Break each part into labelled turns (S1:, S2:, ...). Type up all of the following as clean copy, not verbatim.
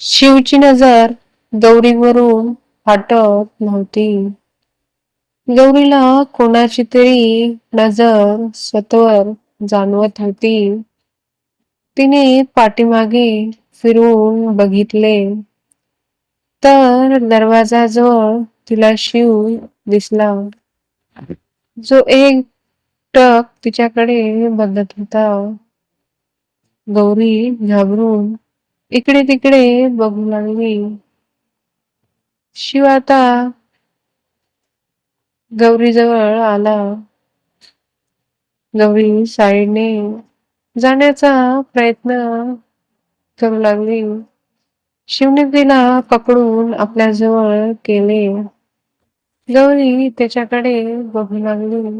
S1: शिवची नजर गौरीवरून हटत नव्हती. गौरीला कोणाची तरी नजर स्वतःवर जाणवत होती. तिने पाठीमागे फिरून बघितले तर दरवाजाजवळ तिला शिव दिसला, जो एक टक तिच्याकडे बघत होता. गौरी घाबरून इकडे तिकडे बघू लागली. शिव आता गौरीजवळ आला. गौरी साईडने जाण्याचा प्रयत्न करू लागली. शिवने तिला पकडून आपल्या जवळ केले. गौरी त्याच्याकडे बघू लागली.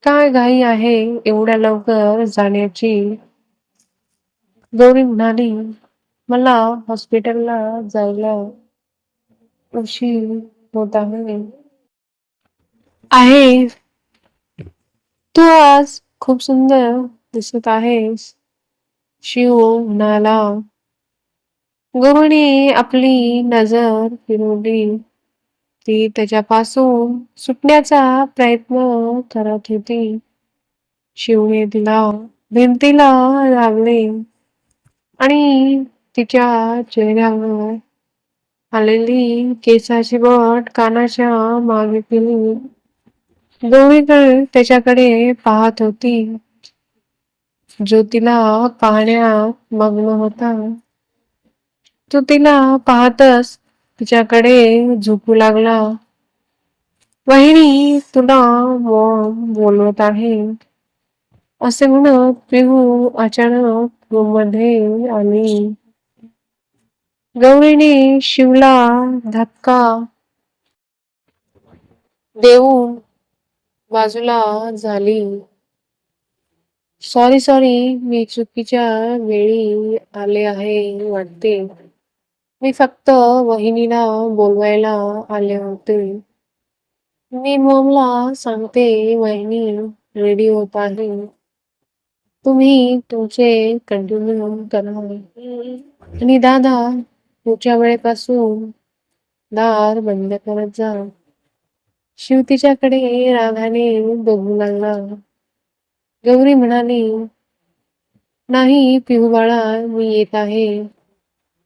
S1: काय घाई आहे एवढ्या लवकर जाण्याची? गौरी म्हणाली, मला हॉस्पिटलला जायला उशीर होत आहे. तू आज खूप सुंदर दिसत आहेस, शिव म्हणाला. गौरीने आपली नजर फिरवली. ती त्याच्यापासून सुटण्याचा प्रयत्न करत होती. शिवने तिला भिंतीला लागले आणि तिच्या चेहऱ्यावर आलेली केसाची बोट कानाच्या मागे केली. गौरी त्याच्याकडे पाहत होती, जो तिला पाहण्यात मग्न होता. तो तिला पाहतच तिच्याकडे झोपू लागला. वहिनी तुला बोलवत आहे, असे म्हणत पिहू अचानक रूम मध्ये आली. गौरीने शिवला धक्का देऊन बाजूला झाली. सॉरी मी चुकीच्या वेळी आले आहे वाटते. मी फक्त वहिनीला बोलवायला आले होते. मी मॉमला सांगते वहिनी रेडी होत आहे. तुम्ही तुमचे कंटिन्यू करा. आणि दादा पुढच्या वेळेपासून दार बंद करत जा. शिव तिच्याकडे रागाने बघू लागला. गौरी म्हणाली, नाही पिहू बाळा मी येत आहे.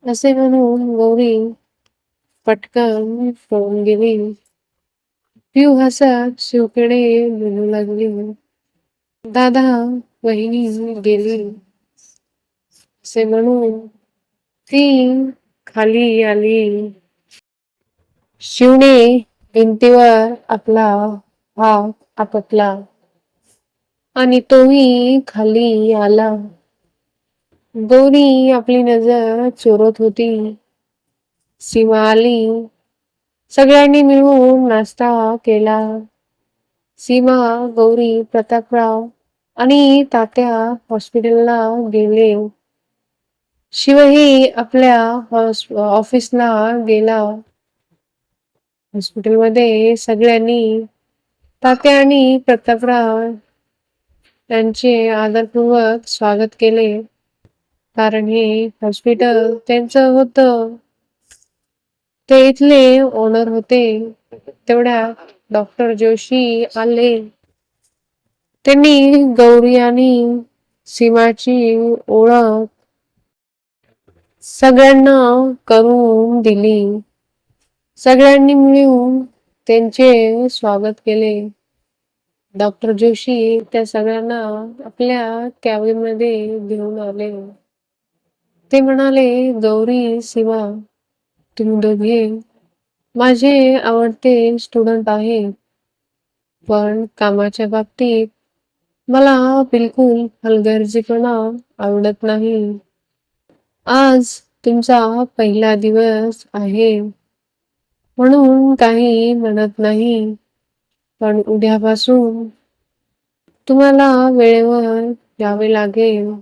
S1: असे म्हणून गौरी पटकन पळून गेली. पिहू हसत शिवकडे बोलू लागली, दादा वहिनी गेली असे म्हणून ती खाली आली. शिवने भिंतीवर आपला हात आपटला आणि तोही खाली आला. गौरी आपली नजर चोरत होती. सीमा आली. सगळ्यांनी मिळून नाश्ता केला. सीमा, गौरी, प्रतापराव आणि तात्या हॉस्पिटलला गेले. शिवही आपल्या ऑफिसला गेला. हॉस्पिटलमध्ये सगळ्यांनी तात्या आणि प्रतापराव यांचे आदरपूर्वक स्वागत केले, कारण हे हॉस्पिटल त्यांचं होतं. ते इथले ओनर होते. तेवढ्या डॉक्टर जोशी आले. त्यांनी गौरी आणि सीमाची ओळख सगळ्यांना करून दिली. सगळ्यांनी मिळून त्यांचे स्वागत केले. डॉक्टर जोशी त्या सगळ्यांना आपल्या कॅबिन मध्ये घेऊन आले. ते म्हणाले, गौरी, सीमा तुम्ही दोघे माझे आवडते स्टुडंट आहे, पण कामाच्या बाबतीत मला बिलकुल हलगर्जीपणा आवडत नाही. आज तुमचा पहिला दिवस आहे म्हणून काही म्हणत नाही, पण उद्यापासून तुम्हाला वेळेवर यावे लागेल.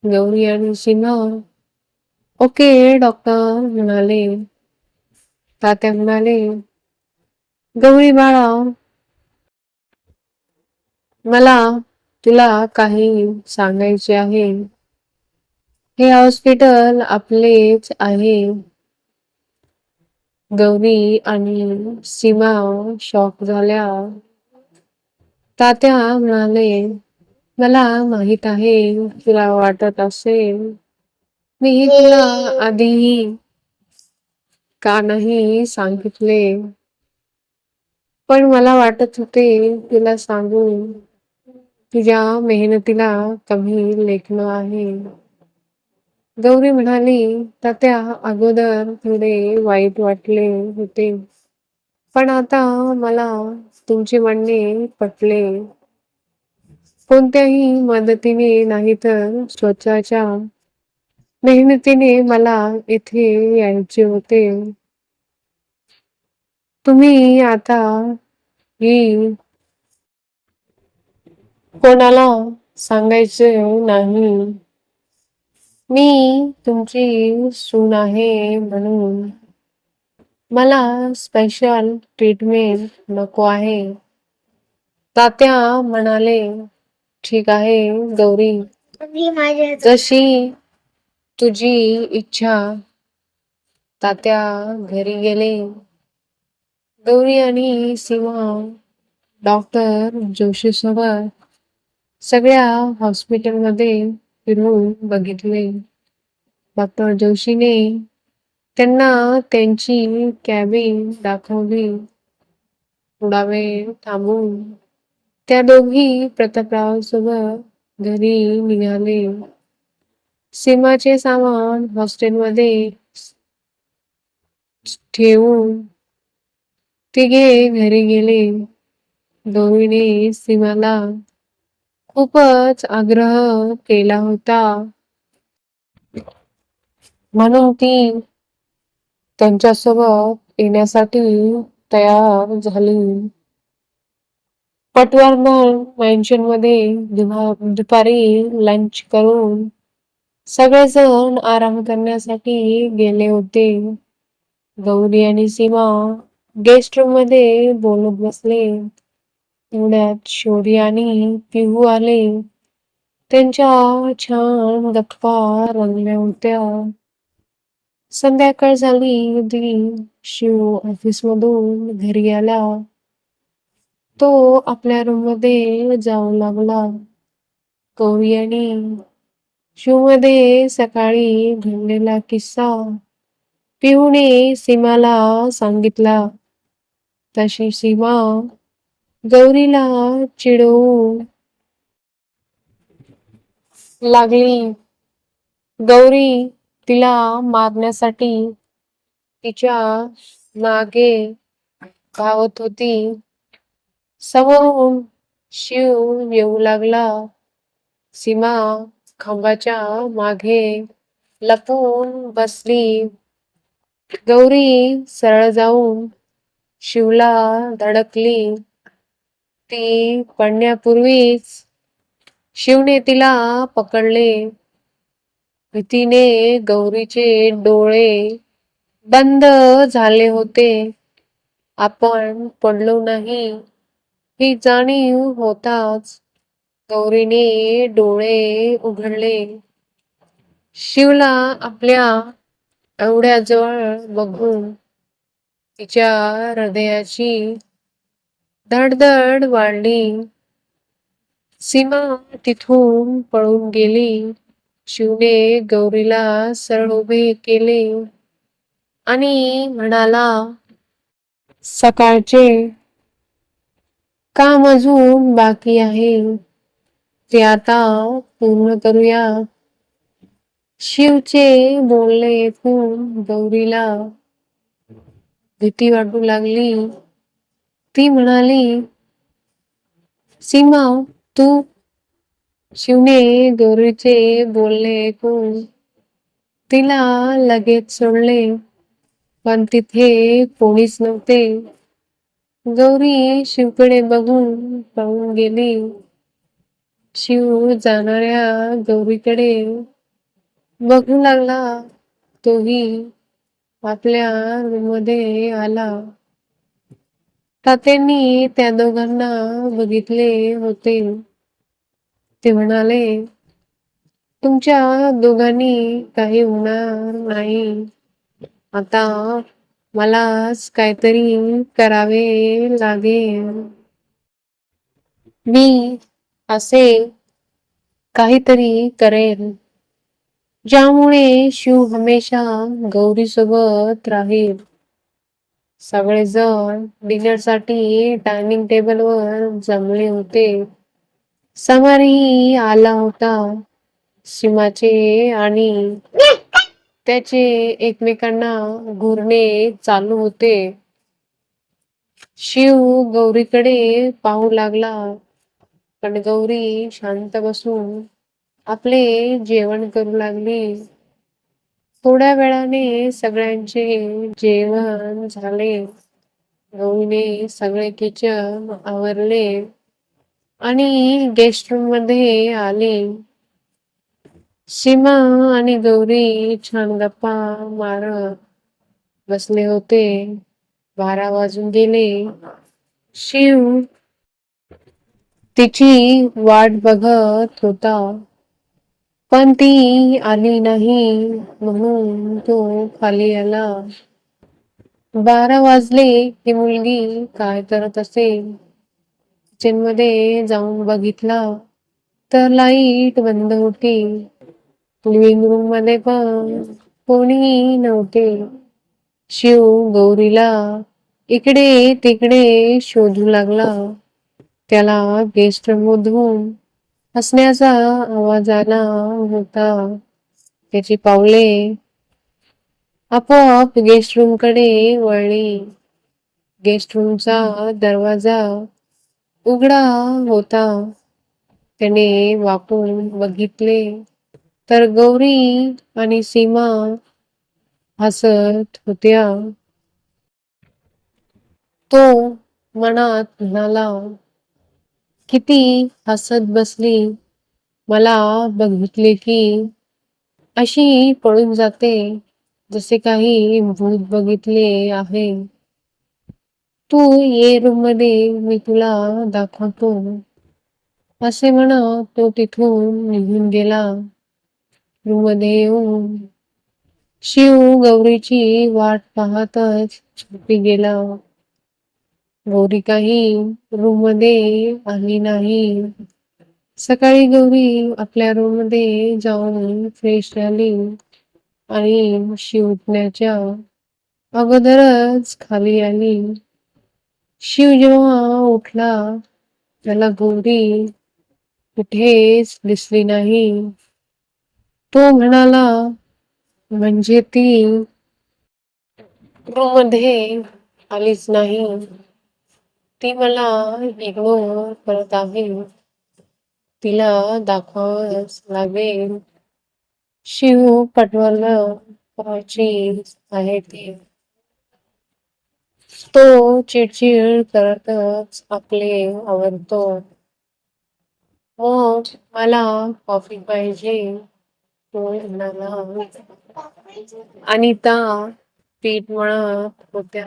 S1: गौरी आणि सीमा ओके डॉक्टर म्हणाले. तात्या म्हणाले, गौरी बाळा मला तुला काही सांगायचे आहे. हे हॉस्पिटल आपलेच आहे. गौरी आणि सीमा शॉक झाल्या. तात्या म्हणाले, मला माहित आहे तुला वाटत असेल मी हे तुला आधीही का नाही सांगितले, पण मला वाटत होते तुला सांगून तुझ्या मेहनतीला कमी लेखन आहे. गौरी म्हणाली, तात्या अगोदर थोडे वाईट वाटले होते, पण आता मला तुमचे म्हणणे पटले. कोणत्याही मदतीने नाही तर स्वतःच्या मेहनतीने मला इथे यायचे होते. तुम्ही आता ही कोणाला सांगायचे नाही. मी तुमची सून आहे म्हणून मला स्पेशल ट्रीटमेंट नको आहे. तात्या म्हणाले, ठीक आहे गौरी, जशी तुझी इच्छा. तात्या घरी गेले. गौरी आणि सीमा डॉक्टर जोशी सोबत सगळ्या हॉस्पिटलमध्ये फिरून बघितले. डॉक्टर जोशीने त्यांना त्यांची कॅबिन दाखवली. थोडा वेळ थांबून त्या दोघी प्रतापराव सोबत घरी निघाले. सीमाचे सामान हॉस्टेलमध्ये ठेवून तिघे घरी गेले. गौरीने सीमाला खूपच आग्रह केला होता म्हणून ती त्यांच्यासोबत येण्यासाठी तयार झाली. पटवर्धन मॅन्शन मध्ये दुपारी लंच करून सगळेजण आराम करण्यासाठी गेले होते. गौरी आणि सीमा गेस्ट रूम मध्ये बोलत बसले. तेवढ्यात शौर्य आणि पिहू आले. त्यांच्या छान गप्पा रंगल्या होत्या. संध्याकाळ झाली होती. शिव ऑफिस मधून घरी आला. तो आपल्या रूम मध्ये जाऊ लागला. गौरी आणि शिव मध्ये सकाळी घडलेला किस्सा पिहूने सीमाला सांगितला. तशी सीमा गौरीला चिडवू लागली. गौरी तिला मारण्यासाठी तिच्या मागे धावत होती. समोरून शिव येऊ लागला. सीमा खांबाच्या मागे लपून बसली. गौरी सरळ जाऊन शिवला धडकली. ती पडण्यापूर्वीच शिवने तिला पकडले. भीतीने गौरीचे डोळे बंद झाले होते. आपण पडलो नाही ही जाणीव होताच गौरीने डोळे उघडले. शिवला आपल्या एवढ्याजवळ बघून तिच्या हृदयाची धडधड वाढली. सीमा तिथून पळून गेली. शिवने गौरीला सरळ उभे केले आणि म्हणाला, सकाळचे काम अजून बाकी आहे, ते आता पूर्ण करूया. शिवचे बोलणे ऐकून गौरीला भीती वाटू लागली. ती म्हणाली, सीमा तू. शिवने गौरीचे बोलणे ऐकून तिला लगेच सोडले, पण तिथे कोणीच नव्हते. गौरी शिवकडे बघून पळून गेली. शिव जाणाऱ्या गौरीकडे बघू लागला. तोही आपल्या रूम मध्ये आला. तात्यांनी त्या दोघांना बघितले होते. ते म्हणाले, तुमच्या दोघांनी काही होणार नाही. आता मलाच काहीतरी करावे लागेल. मी असे काहीतरी करेल ज्यामुळे शिव हमेशा गौरी सोबत राहील. सगळेजण डिनरसाठी डायनिंग टेबलवर जमले होते. समरही आला होता. सीमाचे आणि त्याचे एकमेकांना घूरणे चालू होते. शिव गौरीकडे पाहू लागला, पण गौरी शांत बसून आपले जेवण करू लागली. थोड्या वेळाने सगळ्यांचे जेवण झाले. गौरीने सगळे किचन आवरले आणि गेस्ट रूम मध्ये आली. सीमा आणि गौरी छान गप्पा मारत बसले होते. 12 वाजून गेले. शिव तिची वाट बघत होता, पण ती आली नाही म्हणून तो खाली आला. 12 वाजले की मुलगी काय करत असेल. किचन मध्ये जाऊन बघितला तर लाईट बंद होती. लिव्हिंग रूम मध्ये पण कोणीही नव्हते. शिव गौरीला इकडे तिकडे शोधू लागला. त्याला गेस्ट रूम मधून हसण्याचा आवाज आला होता. त्याची पावले आपोआप गेस्ट रूम कडे वळली. गेस्ट रूमचा दरवाजा उघडा होता. त्याने वाकून बघितले तर गौरी आणि सीमा हसत होत्या. तो मनात म्हणाला, किती हसत बसली. मला बघितले की अशी पळून जाते जसे काही भूत बघितले आहे. तू ये रूम मध्ये, मी तुला दाखवतो. असे म्हणत तो तिथून निघून गेला. रूम मध्ये येऊन शिव गौरीची वाट पाहतच झोपी गेला. गौरी काही रूम मध्ये आली नाही. सकाळी गौरी आपल्या रूम मध्ये जाऊन फ्रेश झाली आणि शिव उठण्याच्या अगोदरच खाली आली. शिव जेव्हा उठला त्याला गौरी कुठेच दिसली नाही. तो म्हणाला, म्हणजे ती रूम मध्ये आलीच नाही. ती मला इग्नोर करत आहे. तिला दाखवावंच लागेल. शिव पटवायला करायची आहे ती. तो चिडचिड करतच आपले आवरतो. मग मला कॉफी पाहिजे, तो म्हणाला. अनिता पीठ मळत होत्या.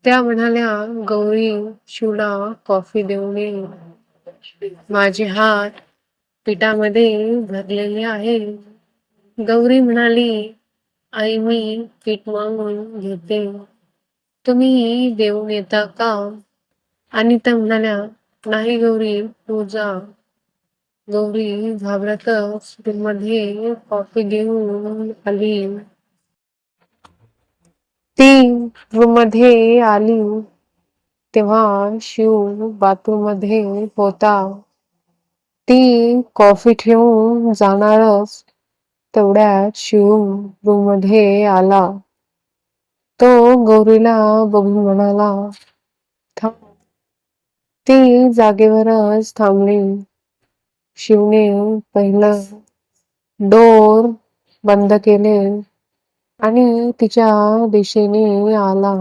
S1: त्या म्हणाल्या, गौरी शिवला कॉफी देऊन ये. माझे हात पिठामध्ये भरलेले आहे. गौरी म्हणाली, आई मी पीठ मळून घेते. तुम्ही देऊन येता का? अनिता म्हणाल्या, नाही गौरी, तू जा. गौरी घाबरतच रूम मध्ये कॉफी घेऊन आली. ती रूम मध्ये आली तेव्हा शिव बाथरूम मध्ये होता. ती कॉफी ठेवून जाणारच तेवढ्यात शिव रूम मध्ये आला. तो गौरीला बघून म्हणाला, थांब. ती जागेवरच थांबली. शिवने पहिलं डोर बंद केले आणि तिच्या दिशेने आला.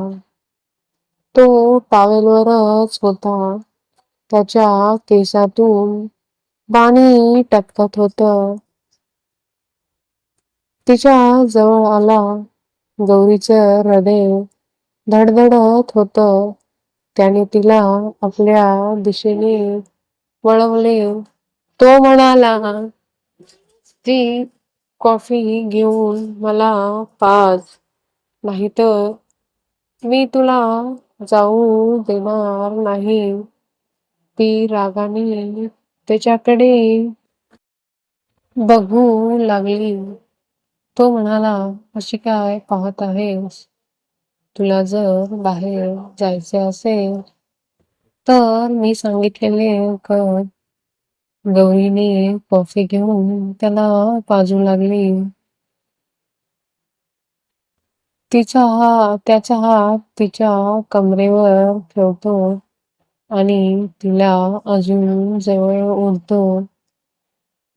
S1: तो टॉवेलवरच होता. त्याच्या केसातून पाणी टपकत होतं. तिच्या जवळ आला. गौरीचं हृदय धडधडत होतं. त्याने तिला आपल्या दिशेने वळवले. तो म्हणाला, ती कॉफी घेऊन मला पाज, नाहीतर मी तुला जाऊ देणार नाही. ती रागाने त्याच्याकडे बघू लागली. तो म्हणाला, अशी काय पाहत आहेस? तुला जर बाहेर जायचे असेल तर मी सांगितलेले कर. गौरीने कॉफी घेऊन त्याला पाजू लागली. त्याचा हात तिच्या कमरेवर ठेवतो आणि तिला अजून जवळ ओढतो.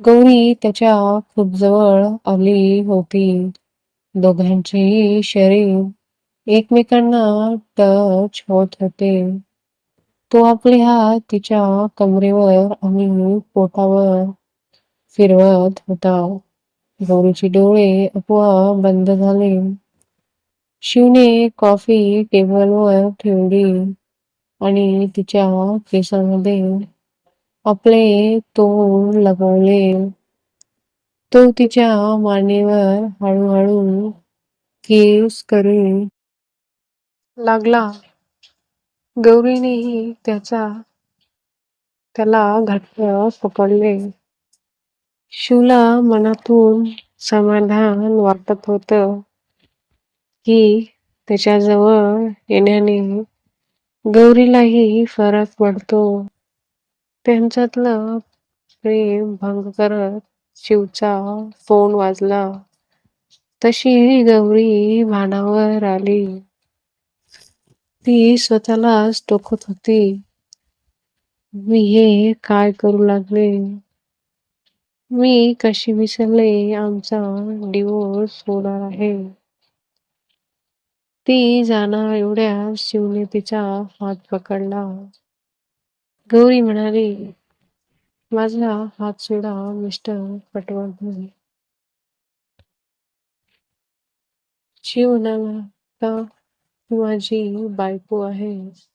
S1: गौरी त्याच्या खूप जवळ आली होती. दोघांचेही शरीर एकमेकांना टच होत होते. तो आपले हात तिच्या कमरेवर आणि पोटावर फिरवत होता. गौरीचे डोळे आपोआप बंद झाले. शिवने कॉफी टेबलवर ठेवली आणि तिच्या केसांमध्ये आपले तोंड लपवले. तो तिच्या मानेवर हळूहळू किस करू लागला. गौरीनेही त्याला घट्ट पकडले. शिवला मनातून समाधान वाटत होतं की त्याच्याजवळ येण्याने गौरीलाही फरक पडतो. त्यांच्यातलं प्रेम भंग करत शिवचा फोन वाजला. तशी गौरी भानावर आली. ती स्वतःलाच टोकत होती. मी हे काय करू लागले? मी कशी विसरले आमचा डिवोर्स होणार आहे? ती जाणार एवढ्यात शिवने तिचा हात पकडला. गौरी म्हणाली, माझा हात सोडा मिस्टर पटवर्धन. शिव म्हणाला, का? तू माझी बायको आहेस.